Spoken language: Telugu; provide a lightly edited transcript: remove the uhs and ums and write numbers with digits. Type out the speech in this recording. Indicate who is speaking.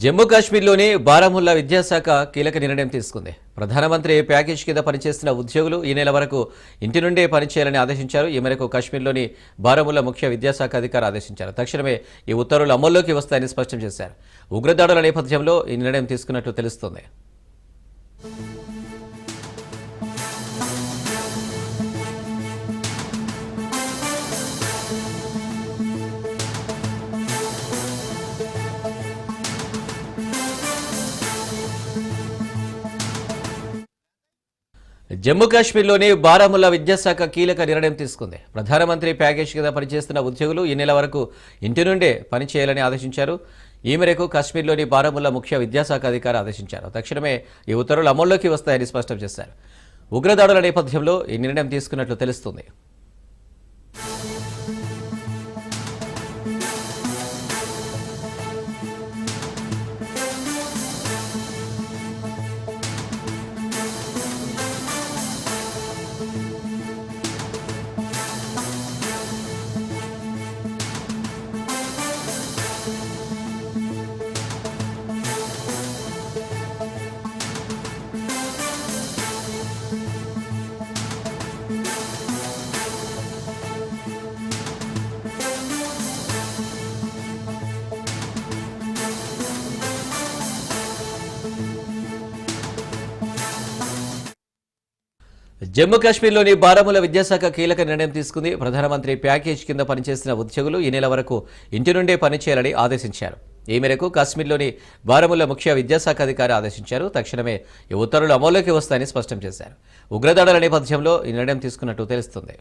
Speaker 1: జమ్మూ కాశ్మీర్లోని బారాముల్లా విద్యాశాఖ కీలక నిర్ణయం తీసుకుంది. ప్రధానమంత్రి ప్యాకేజ్ కింద పనిచేస్తున్న ఉద్యోగులు ఈ నెల వరకు ఇంటి నుండే పనిచేయాలని ఆదేశించారు. ఈ మేరకు కాశ్మీర్లోని బారాముల్లా ముఖ్య విద్యాశాఖ అధికారి ఆదేశించారు. తక్షణమే ఈ ఉత్తర్వులు అమల్లోకి వస్తాయని స్పష్టం చేశారు. ఉగ్రదాడుల నేపథ్యంలో ఈ నిర్ణయం తీసుకున్నట్లు తెలుస్తోంది. జమ్మూ కాశ్మీర్లోని బారాముల్లా విద్యాశాఖ కీలక నిర్ణయం తీసుకుంది. ప్రధానమంత్రి ప్యాకేజ్ కింద పనిచేస్తున్న ఉద్యోగులు ఈ నెల వరకు ఇంటి నుండే పనిచేయాలని ఆదేశించారు. ఈ మేరకు కాశ్మీర్లోని బారాముల్లా ముఖ్య విద్యాశాఖ అధికారి ఆదేశించారు. తక్షణమే ఈ ఉత్తర్వులు అమల్లోకి వస్తాయని స్పష్టం చేశారు. ఉగ్రదాడుల నేపథ్యంలో ఈ నిర్ణయం తీసుకున్నట్లు తెలుస్తుంది. జమ్మూ కాశ్మీర్లోని బారాముల్లా విద్యాశాఖ కీలక నిర్ణయం తీసుకుంది. ప్రధానమంత్రి ప్యాకేజ్ కింద పనిచేసిన ఉద్యోగులు ఈ నెల వరకు ఇంటి నుండే పనిచేయాలని ఆదేశించారు. ఈ మేరకు కాశ్మీర్లోని బారాముల్లా ముఖ్య విద్యాశాఖ అధికారి ఆదేశించారు. తక్షణమే ఈ ఉత్తర్వులు అమల్లోకి వస్తాయని స్పష్టం చేశారు. ఉగ్రదాడుల నేపథ్యంలో ఈ నిర్ణయం తీసుకున్నట్టు తెలుస్తుంది.